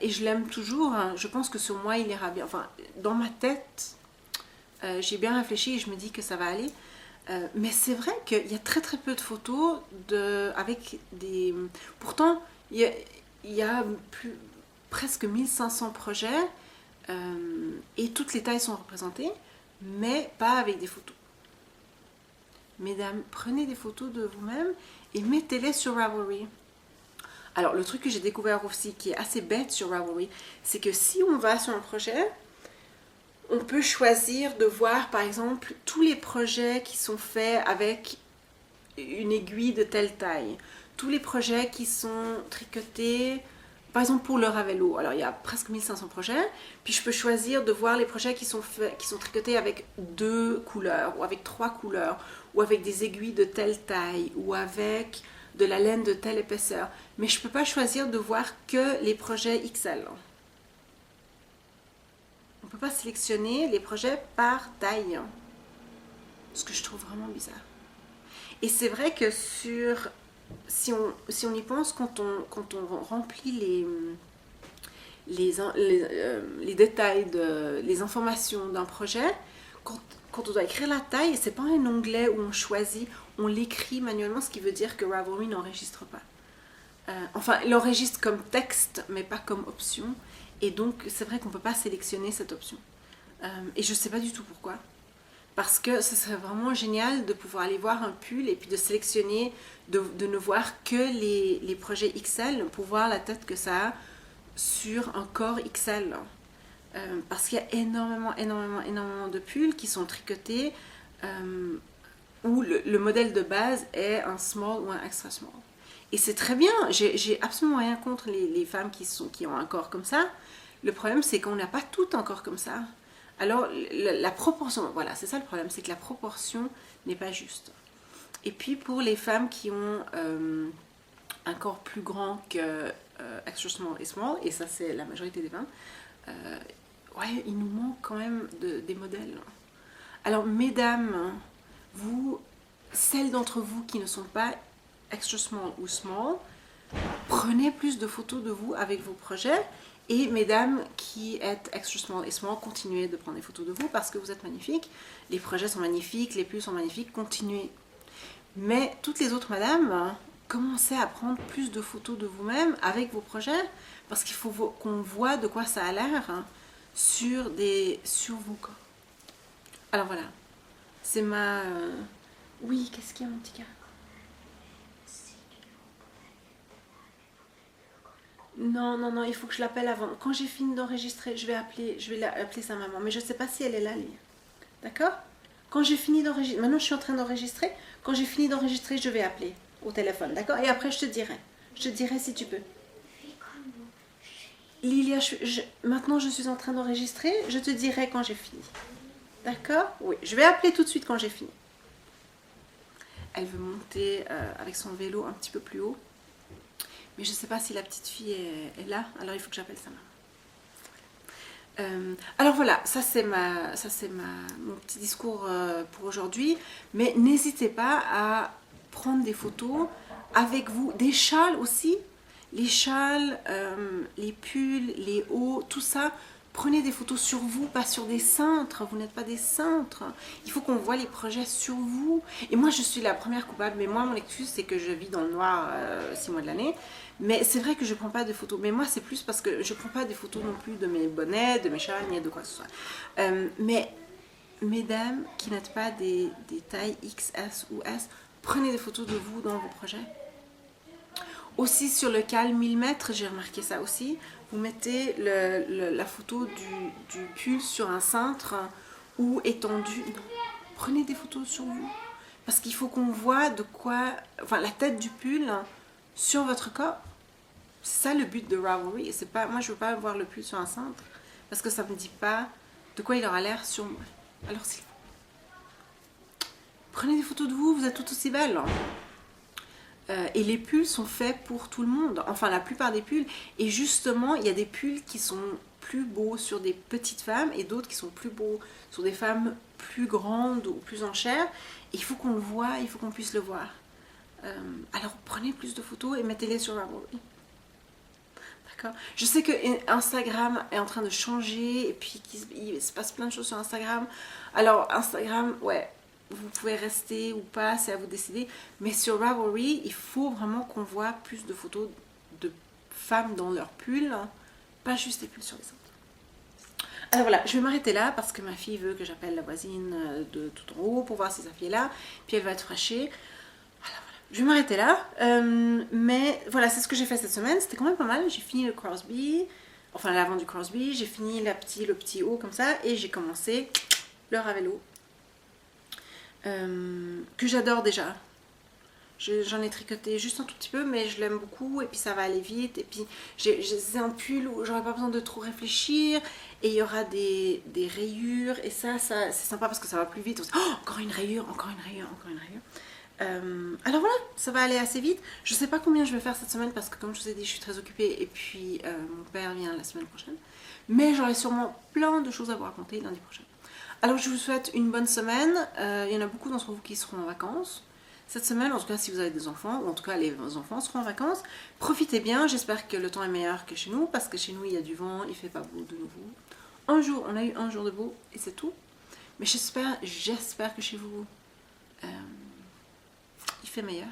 Et je l'aime toujours. Je pense que sur moi, il ira bien. Enfin, dans ma tête, j'ai bien réfléchi et je me dis que ça va aller. Mais c'est vrai qu'il y a très très peu de photos avec des... Pourtant, il y a presque 1500 projets et toutes les tailles sont représentées, mais pas avec des photos. Mesdames, prenez des photos de vous-même et mettez-les sur Ravelry. Alors, le truc que j'ai découvert aussi, qui est assez bête sur Ravelry, c'est que si on va sur un projet, on peut choisir de voir, par exemple, tous les projets qui sont faits avec une aiguille de telle taille. Tous les projets qui sont tricotés, par exemple pour le Ravello. Alors, il y a presque 1500 projets. Puis, je peux choisir de voir les projets qui sont tricotés avec 2 couleurs, ou avec 3 couleurs, ou avec des aiguilles de telle taille, ou avec de la laine de telle épaisseur. Mais je ne peux pas choisir de voir que les projets XL. On ne peut pas sélectionner les projets par taille. Ce que je trouve vraiment bizarre. Et c'est vrai que si on y pense, quand on remplit les détails, les informations d'un projet, quand on doit écrire la taille, c'est pas un onglet où on choisit, on l'écrit manuellement, ce qui veut dire que Ravelry n'enregistre pas. Enfin, il enregistre comme texte, mais pas comme option. Et donc, c'est vrai qu'on ne peut pas sélectionner cette option. Et je ne sais pas du tout pourquoi. Parce que ce serait vraiment génial de pouvoir aller voir un pull et puis de sélectionner, de ne voir que les projets XL pour voir la tête que ça a sur un corps XL. Parce qu'il y a énormément de pulls qui sont tricotés où le modèle de base est un small ou un extra small. Et c'est très bien, j'ai absolument rien contre les femmes qui ont un corps comme ça. Le problème, c'est qu'on n'a pas tout un corps comme ça. Alors, la proportion, voilà, c'est ça le problème, c'est que la proportion n'est pas juste. Et puis, pour les femmes qui ont un corps plus grand que extra small et small, et ça, c'est la majorité des femmes, ouais, il nous manque quand même des modèles. Alors, mesdames, vous celles d'entre vous qui ne sont pas extra small ou small, prenez plus de photos de vous avec vos projets. Et mesdames qui êtes extra small et small, continuez de prendre des photos de vous parce que vous êtes magnifiques. Les projets sont magnifiques, les pulls sont magnifiques, continuez. Mais toutes les autres madames, commencez à prendre plus de photos de vous-même avec vos projets parce qu'il faut qu'on voit de quoi ça a l'air sur vous. Quoi. Alors voilà, c'est ma... Oui, qu'est-ce qu'il y a mon petit gars? Non, non, non, il faut que je l'appelle avant. Quand j'ai fini d'enregistrer, je vais appeler sa maman. Mais je ne sais pas si elle est là, Lia. D'accord? Quand j'ai fini d'enregistrer, maintenant je suis en train d'enregistrer. Quand j'ai fini d'enregistrer, je vais appeler au téléphone, d'accord? Et après, je te dirai. Je te dirai si tu peux. Lilia, maintenant je suis en train d'enregistrer. Je te dirai quand j'ai fini. D'accord? Oui, je vais appeler tout de suite quand j'ai fini. Elle veut monter avec son vélo un petit peu plus haut. Mais je ne sais pas si la petite fille est là, alors il faut que j'appelle sa maman. Alors voilà, ça c'est mon petit discours pour aujourd'hui. Mais n'hésitez pas à prendre des photos avec vous, des châles aussi. Les châles, les pulls, les hauts, tout ça. Prenez des photos sur vous, pas sur des cintres. Vous n'êtes pas des cintres. Il faut qu'on voit les projets sur vous. Et moi, je suis la première coupable. Mais moi, mon excuse, c'est que je vis dans le noir 6 mois de l'année. Mais c'est vrai que je ne prends pas de photos. Mais moi, c'est plus parce que je ne prends pas des photos non plus de mes bonnets, de mes châles, ni de quoi que ce soit. Mais mesdames qui n'êtes pas des tailles XS ou S, prenez des photos de vous dans vos projets. Aussi sur le cal 1000 mètres, j'ai remarqué ça aussi. Vous mettez la photo du pull sur un cintre ou étendu. Non. Prenez des photos sur vous. Parce qu'il faut qu'on voit de quoi... Enfin, la tête du pull sur votre corps. C'est ça le but de Ravelry. C'est pas, moi, je veux pas voir le pull sur un cintre. Parce que ça me dit pas de quoi il aura l'air sur moi. Alors, s'il vous plaît. Prenez des photos de vous. Vous êtes toutes aussi belles. Et les pulls sont faits pour tout le monde, enfin la plupart des pulls. Et justement, il y a des pulls qui sont plus beaux sur des petites femmes et d'autres qui sont plus beaux sur des femmes plus grandes ou plus en chair. Et il faut qu'on le voit, il faut qu'on puisse le voir. Alors prenez plus de photos et mettez-les sur Ravelry. D'accord. Je sais que Instagram est en train de changer et puis il se passe plein de choses sur Instagram. Alors Instagram, ouais. Vous pouvez rester ou pas, c'est à vous décider. Mais sur Ravelry, il faut vraiment qu'on voit plus de photos de femmes dans leurs pulls, pas juste des pulls sur les autres. Alors voilà, je vais m'arrêter là parce que ma fille veut que j'appelle la voisine de tout en haut pour voir si sa fille est là. Puis elle va être fâchée. Alors voilà, je vais m'arrêter là. Mais voilà, c'est ce que j'ai fait cette semaine. C'était quand même pas mal. J'ai fini le Crosby, enfin l'avant du Crosby. J'ai fini le petit haut comme ça. Et j'ai commencé le Ravello. Que j'adore déjà. J'en ai tricoté juste un tout petit peu, mais je l'aime beaucoup et puis ça va aller vite. Et puis c'est un pull où j'aurai pas besoin de trop réfléchir et il y aura des rayures et ça c'est sympa parce que ça va plus vite. Oh, encore une rayure, encore une rayure, encore une rayure. Alors voilà, ça va aller assez vite. Je sais pas combien je vais faire cette semaine parce que comme je vous ai dit, je suis très occupée et puis mon père vient la semaine prochaine. Mais j'aurai sûrement plein de choses à vous raconter lundi prochain. Alors je vous souhaite une bonne semaine. Il y en a beaucoup d'entre vous qui seront en vacances cette semaine, en tout cas si vous avez des enfants, ou en tout cas les enfants seront en vacances. Profitez bien, j'espère que le temps est meilleur que chez nous, parce que chez nous il y a du vent, il fait pas beau de nouveau. On a eu un jour de beau et c'est tout. Mais j'espère que chez vous il fait meilleur.